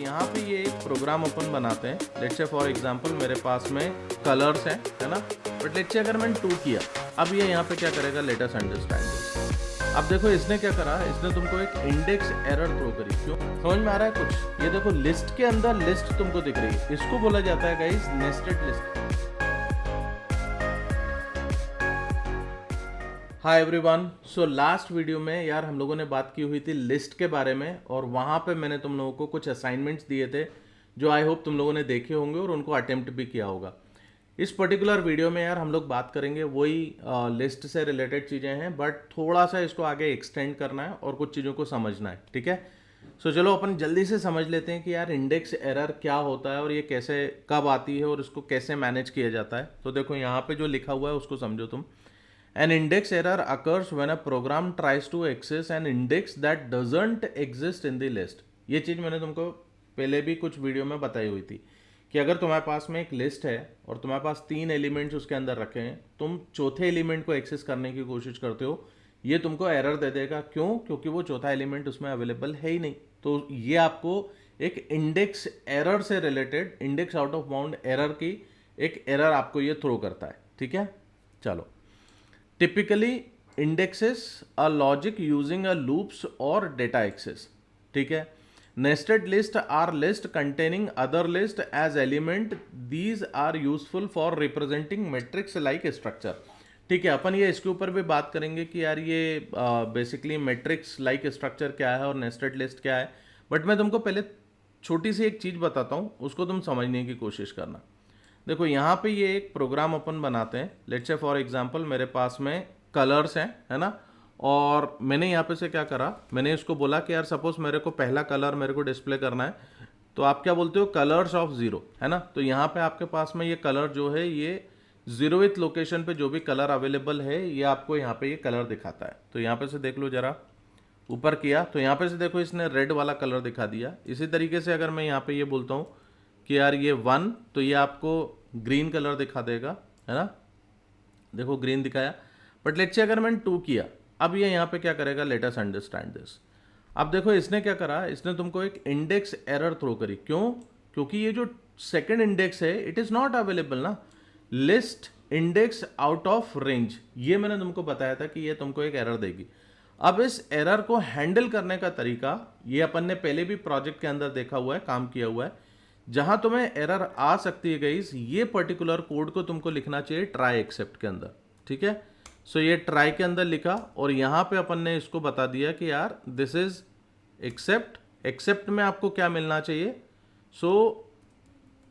यहाँ पे ये एक प्रोग्राम अपन बनाते हैं। लेट्स से फॉर एग्जांपल मेरे पास में कलर्स हैं, है ना, बट लेट्स से अगर मैंने 2 किया, अब ये यहाँ पे क्या करेगा, लेट अस अंडरस्टैंड दिस। अब देखो इसने क्या करा, इसने तुमको एक इंडेक्स एरर थ्रो करी। क्यों, समझ में आ रहा है कुछ? ये देखो लिस्ट के अंदर लिस्ट तुमको दिख रही है, इसको बोला जाता है guys nested list. Hi everyone, so last video में यार हम लोगों ने बात की हुई थी लिस्ट के बारे में, और वहाँ पे मैंने तुम लोगों को कुछ असाइनमेंट्स दिए थे जो आई होप तुम लोगों ने देखे होंगे और उनको अटेम्प्ट भी किया होगा। इस पर्टिकुलर वीडियो में यार हम लोग बात करेंगे वही लिस्ट से रिलेटेड चीज़ें हैं, बट थोड़ा सा इसको आगे एक्सटेंड करना है और कुछ चीज़ों को समझना है, ठीक है। सो चलो अपन जल्दी से समझ लेते हैं कि यार इंडेक्स एरर क्या होता है और ये कैसे कब आती है और इसको कैसे मैनेज किया जाता है। तो देखो यहाँ पे जो लिखा हुआ है उसको समझो तुम। An index error occurs when a program tries to access an index that doesn't exist in the list. ये चीज़ मैंने तुमको पहले भी कुछ वीडियो में बताई हुई थी कि अगर तुम्हारे पास में एक लिस्ट है और तुम्हारे पास 3 एलिमेंट्स उसके अंदर रखे हैं, तुम चौथे एलिमेंट को एक्सेस करने की कोशिश करते हो, ये तुमको एरर दे देगा। क्यों? क्योंकि वो चौथा एलिमेंट उसमें अवेलेबल है ही नहीं। तो ये आपको एक इंडेक्स एरर से related, index out of bound error की एक एरर आपको ये थ्रो करता है, ठीक है। चलो, typically indexes a logic using a loops or data access, ठीक है। nested list are list containing other list as element, these are useful for representing matrix like structure, ठीक है। अपन ये इसके ऊपर भी बात करेंगे कि यार ये बेसिकली मैट्रिक्स लाइक स्ट्रक्चर क्या है और नेस्टेड लिस्ट क्या है, बट मैं तुमको पहले छोटी सी एक चीज़ बताता हूँ, उसको तुम समझने की कोशिश करना। देखो यहाँ पे ये एक प्रोग्राम अपन बनाते हैं। लेट्स से फॉर एग्जांपल मेरे पास में कलर्स हैं, है ना, और मैंने यहाँ पे से क्या करा, मैंने इसको बोला कि यार सपोज मेरे को पहला कलर मेरे को डिस्प्ले करना है, तो आप क्या बोलते हो, कलर्स ऑफ 0, है ना। तो यहाँ पे आपके पास में ये कलर जो है ये 0th लोकेशन पे जो भी कलर अवेलेबल है ये आपको यहाँ पे ये कलर दिखाता है। तो यहाँ पे से देख लो जरा, ऊपर किया तो यहाँ पे से देखो इसने रेड वाला कलर दिखा दिया। इसी तरीके से अगर मैं यहाँ पे ये बोलता हूँ कि यार ये 1, तो ये आपको ग्रीन कलर दिखा देगा, है ना, देखो ग्रीन दिखाया। बट लेट्स से अगर मैंने 2 किया, अब ये यहाँ पे क्या करेगा, लेट अस अंडरस्टैंड दिस। अब देखो इसने क्या करा, इसने तुमको एक इंडेक्स एरर थ्रो करी। क्यों? क्योंकि ये जो सेकंड इंडेक्स है इट इज़ नॉट अवेलेबल ना, list index out of range, ये मैंने तुमको बताया था कि ये तुमको एक एरर देगी। अब इस एरर को हैंडल करने का तरीका ये अपन ने पहले भी प्रोजेक्ट के अंदर देखा हुआ है, काम किया हुआ है। जहां तुम्हें एरर आ सकती है गाइस, ये पर्टिकुलर कोड को तुमको लिखना चाहिए ट्राई एक्सेप्ट के अंदर, ठीक है। सो ये ट्राई के अंदर लिखा और यहां पे अपन ने इसको बता दिया कि यार दिस इज एक्सेप्ट, एक्सेप्ट में आपको क्या मिलना चाहिए, सो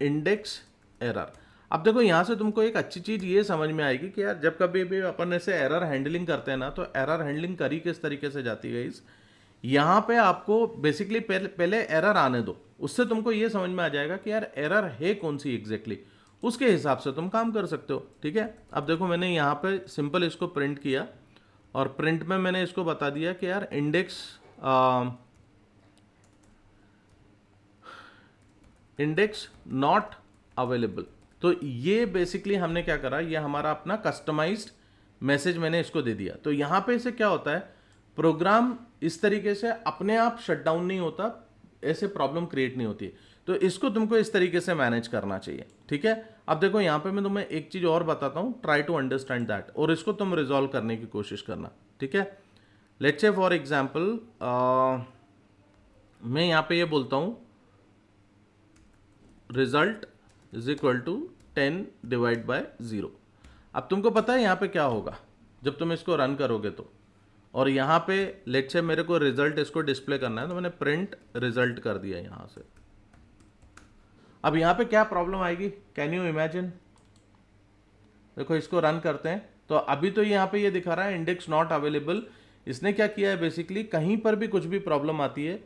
इंडेक्स एरर। अब देखो यहां से तुमको एक अच्छी चीज ये समझ में आएगी कि यार जब कभी भी अपन ऐसे एरर हैंडलिंग करते हैं ना, तो एरर हैंडलिंग करी किस तरीके से जाती है गाइस, यहाँ पे आपको बेसिकली पहले एरर आने दो, उससे तुमको ये समझ में आ जाएगा कि यार एरर है कौन सी एग्जैक्टली, उसके हिसाब से तुम काम कर सकते हो, ठीक है। अब देखो मैंने यहाँ पे सिंपल इसको प्रिंट किया और प्रिंट में मैंने इसको बता दिया कि यार इंडेक्स नॉट अवेलेबल। तो ये बेसिकली हमने क्या करा, ये हमारा अपना कस्टमाइज्ड मैसेज मैंने इसको दे दिया। तो यहाँ पे इसे क्या होता है, प्रोग्राम इस तरीके से अपने आप शट डाउन नहीं होता, ऐसे प्रॉब्लम क्रिएट नहीं होती। तो इसको तुमको इस तरीके से मैनेज करना चाहिए, ठीक है। अब देखो यहाँ पे मैं तुम्हें एक चीज़ और बताता हूँ, ट्राई टू अंडरस्टैंड दैट, और इसको तुम रिजॉल्व करने की कोशिश करना, ठीक है। लेट्स से फॉर एग्जाम्पल मैं यहाँ पे ये बोलता हूँ result is equal to 10 divide by 0। अब तुमको पता है यहाँ पे क्या होगा जब तुम इसको रन करोगे तो, और यहाँ पे लेट्स से मेरे को रिजल्ट इसको डिस्प्ले करना है, तो मैंने प्रिंट रिजल्ट कर दिया यहाँ से। अब यहाँ पे क्या प्रॉब्लम आएगी, कैन यू इमेजिन। देखो इसको रन करते हैं तो अभी तो यहाँ पे ये दिखा रहा है इंडेक्स नॉट अवेलेबल। इसने क्या किया है, बेसिकली कहीं पर भी कुछ भी प्रॉब्लम आती है,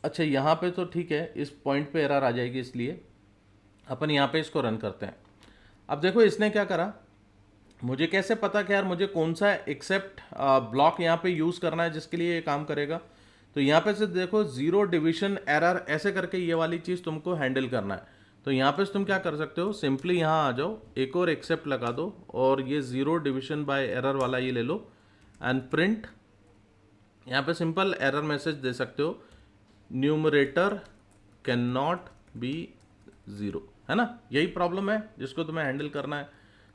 अच्छा यहाँ पे तो ठीक है, इस पॉइंट पे एरर आ जाएगी, इसलिए अपन यहाँ पे इसको रन करते हैं। अब देखो इसने क्या करा, मुझे कैसे पता कि यार मुझे कौन सा एक्सेप्ट ब्लॉक यहाँ पे यूज़ करना है जिसके लिए ये काम करेगा। तो यहाँ पे से देखो 0 डिवीजन एरर ऐसे करके ये वाली चीज़ तुमको हैंडल करना है। तो यहाँ पे तुम क्या कर सकते हो, सिंपली यहाँ आ जाओ, एक और एक्सेप्ट लगा दो और ये 0 डिवीजन बाय एरर वाला ये ले लो एंड प्रिंट। यहाँ पे सिंपल एरर मैसेज दे सकते हो, न्यूमरेटर कैन नॉट बी 0, है ना, यही प्रॉब्लम है जिसको तुम्हें हैंडल करना है।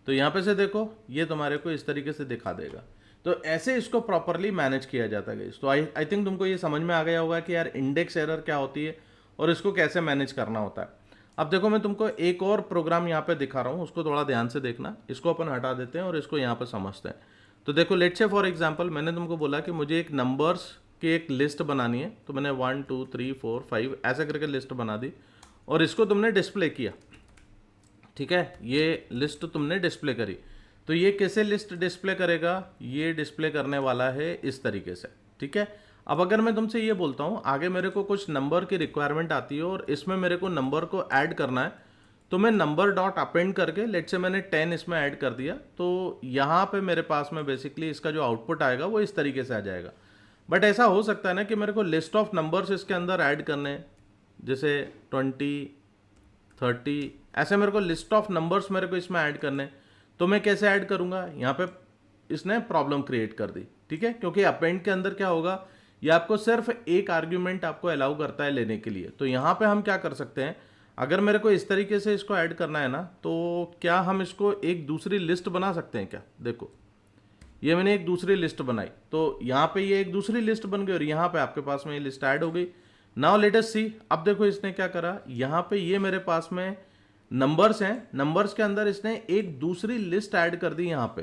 तो यहाँ पे से देखो ये तुम्हारे को इस तरीके से दिखा देगा। तो ऐसे इसको प्रॉपरली मैनेज किया जाता है गाइस। तो आई थिंक तुमको ये समझ में आ गया होगा कि यार इंडेक्स एरर क्या होती है और इसको कैसे मैनेज करना होता है। अब देखो मैं तुमको एक और प्रोग्राम यहाँ पे दिखा रहा हूँ, उसको थोड़ा ध्यान से देखना। इसको अपन हटा देते हैं और इसको यहाँ पे समझते हैं। तो देखो लेट्स से फॉर एग्जांपल मैंने तुमको बोला कि मुझे एक नंबर्स की एक लिस्ट बनानी है। तो मैंने 1 2 3 4 5 ऐसे करके लिस्ट बना दी और इसको तुमने डिस्प्ले किया, ठीक है, ये लिस्ट तुमने डिस्प्ले करी। तो ये कैसे लिस्ट डिस्प्ले करेगा, ये डिस्प्ले करने वाला है इस तरीके से, ठीक है। अब अगर मैं तुमसे ये बोलता हूँ आगे मेरे को कुछ नंबर की रिक्वायरमेंट आती है और इसमें मेरे को नंबर को ऐड करना है, तो मैं नंबर डॉट अपेंड करके लेट से मैंने 10 इसमें ऐड कर दिया। तो यहाँ पे मेरे पास में बेसिकली इसका जो आउटपुट आएगा वो इस तरीके से आ जाएगा। बट ऐसा हो सकता है ना कि मेरे को लिस्ट ऑफ नंबर्स इसके अंदर ऐड करने हैं, जैसे 20 30 ऐसे मेरे को लिस्ट ऑफ नंबर्स मेरे को इसमें ऐड करने हैं। तो मैं कैसे ऐड करूँगा, यहाँ पे इसने प्रॉब्लम क्रिएट कर दी, ठीक है, क्योंकि अपेंड के अंदर क्या होगा, ये आपको सिर्फ एक आर्ग्यूमेंट आपको अलाउ करता है लेने के लिए। तो यहाँ पे हम क्या कर सकते हैं, अगर मेरे को इस तरीके से इसको ऐड करना है ना, तो क्या हम इसको एक दूसरी लिस्ट बना सकते हैं क्या। देखो ये मैंने एक दूसरी लिस्ट बनाई, तो यहाँ पे ये एक दूसरी लिस्ट बन गई और यहाँ पे आपके पास में ये लिस्ट ऐड हो गई। नाउ लेट अस सी, अब देखो इसने क्या करा, यहाँ पे ये मेरे पास में नंबर्स हैं, नंबर्स के अंदर इसने एक दूसरी लिस्ट ऐड कर दी यहाँ पे।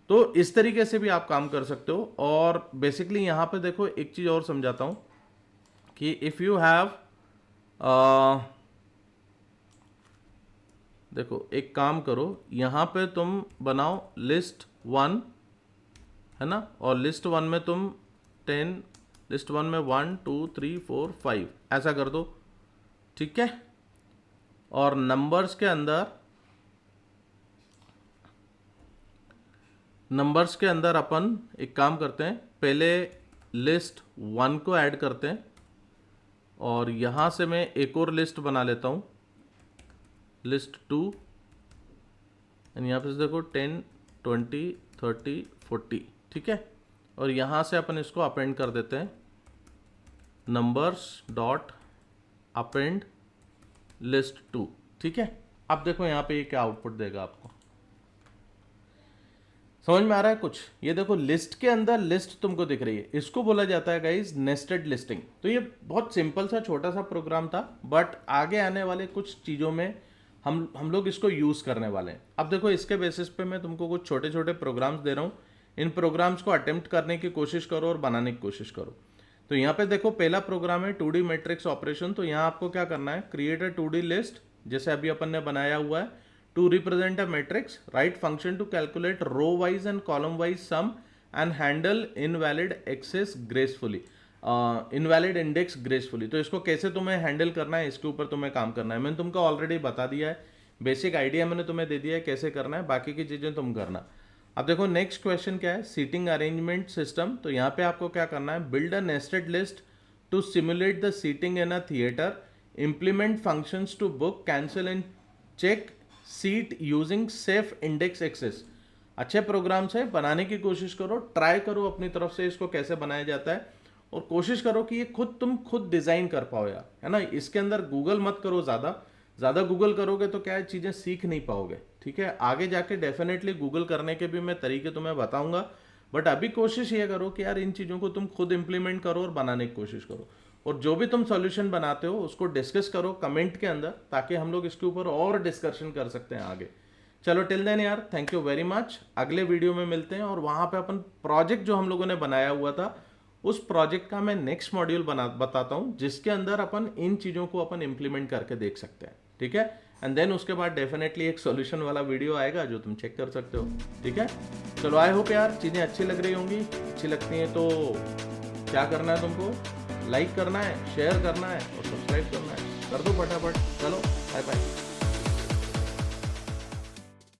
तो इस तरीके से भी आप काम कर सकते हो। और बेसिकली यहाँ पे देखो एक चीज और समझाता हूँ कि इफ यू हैव देखो एक काम करो, यहाँ पे तुम बनाओ लिस्ट 1, है ना, और लिस्ट 1 में तुम 10, लिस्ट 1 में 1 2 3 4 5 ऐसा कर दो, ठीक है। और नंबर्स के अंदर अपन एक काम करते हैं, पहले लिस्ट 1 को ऐड करते हैं और यहाँ से मैं एक और लिस्ट बना लेता हूँ, लिस्ट 2, एंड यहाँ पे देखो 10 20 30 40, ठीक है। और यहाँ से अपन इसको अपेंड कर देते हैं, नंबर्स डॉट अपेंड लिस्ट 2, ठीक है। अब देखो यहाँ पे ये क्या आउटपुट देगा आपको, समझ में आ रहा है कुछ। ये देखो लिस्ट के अंदर लिस्ट तुमको दिख रही है, इसको बोला जाता है गाइस नेस्टेड लिस्टिंग। तो ये बहुत सिंपल सा छोटा सा प्रोग्राम था, बट आगे आने वाले कुछ चीज़ों में हम लोग इसको यूज़ करने वाले हैं। अब देखो इसके बेसिस पे मैं तुमको कुछ छोटे छोटे प्रोग्राम्स दे रहा हूँ, इन प्रोग्राम्स को अटेम्प्ट करने की कोशिश करो और बनाने की कोशिश करो। तो यहाँ पे देखो पहला प्रोग्राम है 2D मैट्रिक्स ऑपरेशन। तो यहाँ आपको क्या करना है, क्रिएट अ 2D लिस्ट, जैसे अभी अपन ने बनाया हुआ है, to represent a matrix, write function to calculate row wise and column wise sum and handle invalid access gracefully, invalid index gracefully. तो इसको कैसे तुम्हें हैंडल करना है, इसके ऊपर तुम्हें काम करना है। मैंने तुमको ऑलरेडी बता दिया है, बेसिक आइडिया मैंने तुम्हें दे दिया है कैसे करना है, बाकी की चीज़ें तुम करना। अब देखो नेक्स्ट क्वेश्चन क्या है, सीटिंग अरेंजमेंट सिस्टम। तो यहाँ पे आपको क्या करना है, build a nested list to simulate the seating in a theatre, implement functions to book cancel and check seat using safe index access. अच्छे प्रोग्राम से बनाने की कोशिश करो, ट्राई करो अपनी तरफ से इसको कैसे बनाया जाता है, और कोशिश करो कि ये तुम खुद डिजाइन कर पाओ यार, है ना। इसके अंदर गूगल मत करो, ज़्यादा गूगल करोगे तो क्या है, चीज़ें सीख नहीं पाओगे, ठीक है। आगे जाके डेफिनेटली गूगल करने के भी मैं तरीके तुम्हें बताऊंगा, बट अभी कोशिश ये करो कि यार इन चीज़ों को तुम खुद इंप्लीमेंट करो और बनाने की कोशिश करो। और जो भी तुम सॉल्यूशन बनाते हो उसको डिस्कस करो कमेंट के अंदर, ताकि हम लोग इसके ऊपर और डिस्कशन कर सकते हैं आगे। चलो टिल देन यार, थैंक यू वेरी मच। अगले वीडियो में मिलते हैं और वहाँ पे अपन प्रोजेक्ट जो हम लोगों ने बनाया हुआ था उस प्रोजेक्ट का मैं नेक्स्ट मॉड्यूल बताता हूँ, जिसके अंदर अपन इन चीज़ों को अपन इम्प्लीमेंट करके देख सकते हैं, ठीक है। एंड देन उसके बाद डेफिनेटली एक सॉल्यूशन वाला वीडियो आएगा जो तुम चेक कर सकते हो, ठीक है। चलो आई होप यार चीज़ें अच्छी लग रही होंगी। अच्छी लगती हैं तो क्या करना है, तुमको लाइक करना है, शेयर करना है और सब्सक्राइब करना है, कर दो फटाफट। चलो बाय बाय।